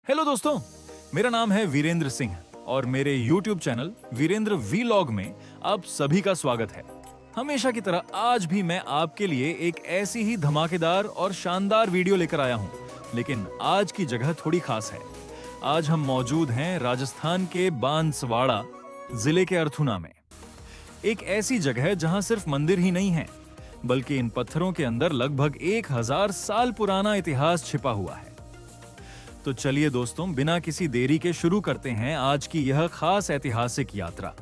Hello दोस्तों, मेरा नाम है वीरेंद्र सिंह और मेरे YouTube चैनल वीरेंद्र वीलॉग में आप सभी का स्वागत है। हमेशा की तरह आज भी मैं आपके लिए एक ऐसी ही धमाकेदार और शानदार वीडियो लेकर आया हूं, लेकिन आज की जगह थोड़ी खास है। आज हम मौजूद हैं राजस्थान के बांसवाड़ा जिले के अर्थुना में। एक ऐसी जगह जहां सिर्फ मंदिर ही नहीं है, बल्कि इन पत्थरों के अंदर लगभग 1000 साल पुराना इतिहास छिपा हुआ है। तो चलिए दोस्तों, बिना किसी देरी के शुरू करते हैं आज की यह खास ऐतिहासिक यात्रा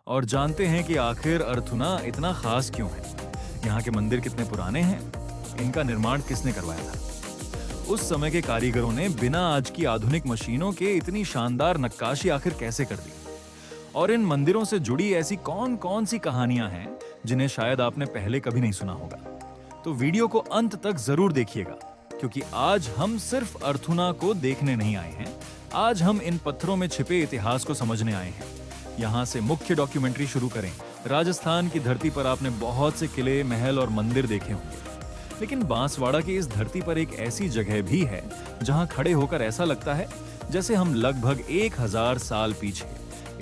और जानते हैं कि आखिर अर्थुना इतना खास क्यों है। यहाँ के मंदिर कितने पुराने हैं, इनका निर्माण किसने करवाया था, उस समय के कारीगरों ने बिना आज की आधुनिक मशीनों के इतनी शानदार नक्काशी आखिर कैसे कर दी, और इन मंदिरों से जुड़ी ऐसी कौन कौन सी कहानियां हैं जिन्हें शायद आपने पहले कभी नहीं सुना होगा। तो वीडियो को अंत तक जरूर देखिएगा, क्योंकि आज हम सिर्फ अर्थुना को देखने नहीं आए हैं, आज हम इन पत्थरों में छिपे इतिहास को समझने आए हैं। यहाँ से मुख्य डॉक्यूमेंट्री शुरू करें। राजस्थान की धरती पर आपने बहुत से किले, महल और मंदिर देखे होंगे, लेकिन बांसवाड़ा की इस धरती पर एक ऐसी जगह भी है जहाँ खड़े होकर ऐसा लगता है जैसे हम लगभग 1000 साल पीछे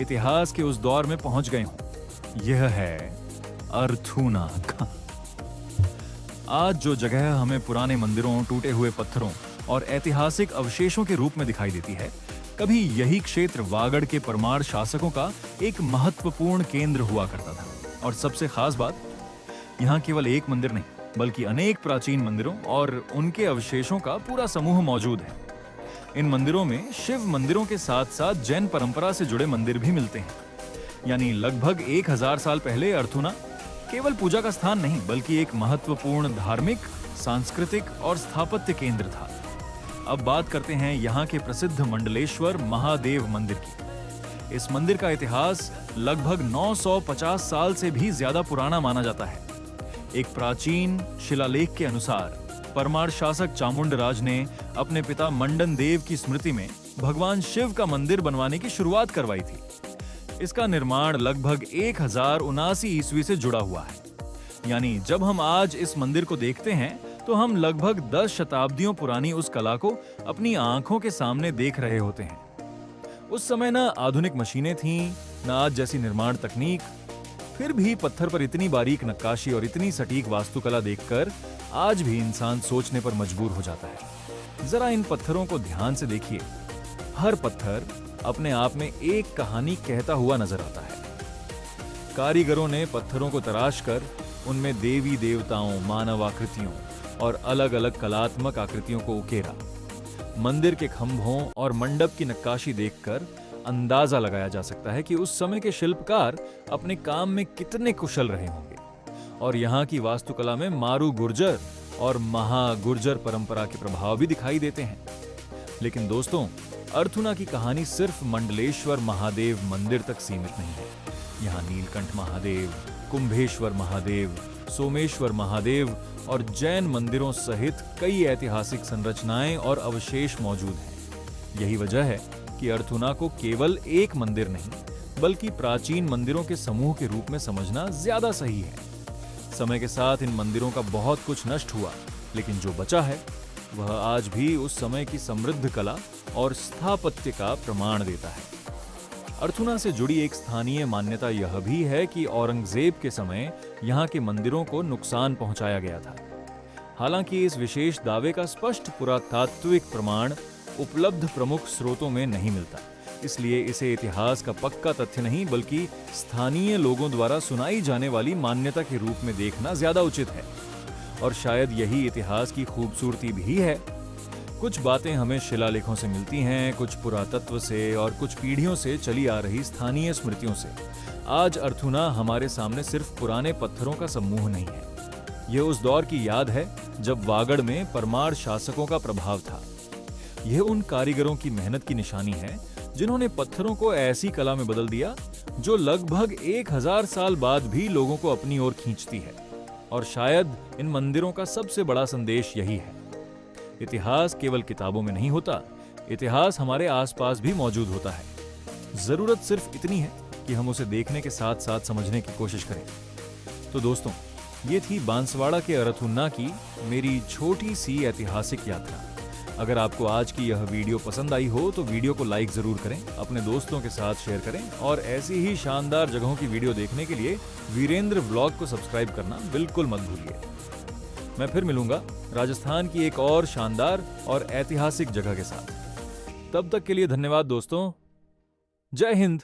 इतिहास के उस दौर में पहुंच गए हों। यह है अर्थुना का। आज जो जगह हमें पुराने मंदिरों, टूटे हुए पत्थरों और ऐतिहासिक अवशेषों के रूप में दिखाई देती है, कभी यही क्षेत्र वागड़ के परमार शासकों का एक महत्वपूर्ण केंद्र हुआ करता था। और सबसे खास बात, यहाँ केवल एक मंदिर नहीं, बल्कि अनेक प्राचीन मंदिरों और उनके अवशेषों का पूरा समूह मौजूद है। इन मंदिरों में शिव मंदिरों के साथ साथ जैन परंपरा से जुड़े मंदिर भी मिलते हैं। यानी लगभग 1000 साल पहले अर्थुना केवल पूजा का स्थान नहीं, बल्कि एक महत्वपूर्ण धार्मिक, सांस्कृतिक और स्थापत्य केंद्र था। अब बात करते हैं यहाँ के प्रसिद्ध मंडलेश्वर महादेव मंदिर की। इस मंदिर का इतिहास लगभग 950 साल से भी ज्यादा पुराना माना जाता है। एक प्राचीन शिलालेख के अनुसार परमार शासक चामुंडराज ने अपने पिता मंडन देव की स्मृति में भगवान शिव का मंदिर बनवाने की शुरुआत करवाई थी। इसका निर्माण लगभग 1079 ईस्वी से जुड़ा हुआ है। यानी जब हम आज इस मंदिर को देखते हैं तो हम लगभग 10 शताब्दियों पुरानी उस कला को अपनी आंखों के सामने देख रहे होते हैं। उस समय ना आधुनिक मशीनें थीं, ना आज जैसी निर्माण तकनीक, फिर भी पत्थर पर इतनी बारीक नक्काशी और इतनी सटीक वास्तुकला देखकर आज भी इंसान सोचने पर मजबूर हो जाता है। जरा इन पत्थरों को ध्यान से देखिए। हर पत्थर अपने आप में एक कहानी कहता हुआ नजर आता है। कारीगरों ने पत्थरों को तराश कर उनमें देवी देवताओं, मानव आकृतियों और अलग अलग कलात्मक आकृतियों को उकेरा। मंदिर के खंभों और मंडप की नक्काशी देखकर अंदाजा लगाया जा सकता है कि उस समय के शिल्पकार अपने काम में कितने कुशल रहे होंगे। और यहाँ की वास्तुकला में मारू गुर्जर और महागुर्जर परंपरा के प्रभाव भी दिखाई देते हैं। लेकिन दोस्तों, अर्थुना की कहानी सिर्फ मंडलेश्वर महादेव मंदिर तक सीमित नहीं है। यहाँ नीलकंठ महादेव, कुंभेश्वर महादेव, सोमेश्वर महादेव और जैन मंदिरों सहित कई ऐतिहासिक संरचनाएं और अवशेष मौजूद हैं। यही वजह है कि अर्थुना को केवल एक मंदिर नहीं, बल्कि प्राचीन मंदिरों के समूह के रूप में समझना ज्यादा सही है। समय के साथ इन मंदिरों का बहुत कुछ नष्ट हुआ, लेकिन जो बचा है वह आज भी उस समय की समृद्ध कला और स्थापत्य का प्रमाण देता है। अर्थुना से जुड़ी एक स्थानीय मान्यता यह भी है कि औरंगजेब के समय यहाँ के मंदिरों को नुकसान पहुंचाया गया था। हालांकि इस विशेष दावे का स्पष्ट पुरातात्विक प्रमाण उपलब्ध प्रमुख स्रोतों में नहीं मिलता, इसलिए इसे इतिहास का पक्का तथ्य नहीं, बल्कि स्थानीय लोगों द्वारा सुनाई जाने वाली मान्यता के रूप में देखना ज्यादा उचित है। और शायद यही इतिहास की खूबसूरती भी है। कुछ बातें हमें शिलालेखों से मिलती हैं, कुछ पुरातत्व से और कुछ पीढ़ियों से चली आ रही स्थानीय स्मृतियों से। आज अर्थुना हमारे सामने सिर्फ पुराने पत्थरों का समूह नहीं है, यह उस दौर की याद है जब वागड़ में परमार शासकों का प्रभाव था। यह उन कारीगरों की मेहनत की निशानी है जिन्होंने पत्थरों को ऐसी कला में बदल दिया जो लगभग 1000 साल बाद भी लोगों को अपनी ओर खींचती है। और शायद इन मंदिरों का सबसे बड़ा संदेश यही है, इतिहास केवल किताबों में नहीं होता, इतिहास हमारे आसपास भी मौजूद होता है। जरूरत सिर्फ इतनी है कि हम उसे देखने के साथ साथ समझने की कोशिश करें। तो दोस्तों, ये थी बांसवाड़ा के अर्थुना की मेरी छोटी सी ऐतिहासिक यात्रा। अगर आपको आज की यह वीडियो पसंद आई हो तो वीडियो को लाइक जरूर करें, अपने दोस्तों के साथ शेयर करें और ऐसी ही शानदार जगहों की वीडियो देखने के लिए वीरेंद्र व्लॉग को सब्सक्राइब करना बिल्कुल मत भूलिए। मैं फिर मिलूंगा राजस्थान की एक और शानदार और ऐतिहासिक जगह के साथ। तब तक के लिए धन्यवाद दोस्तों। जय हिंद।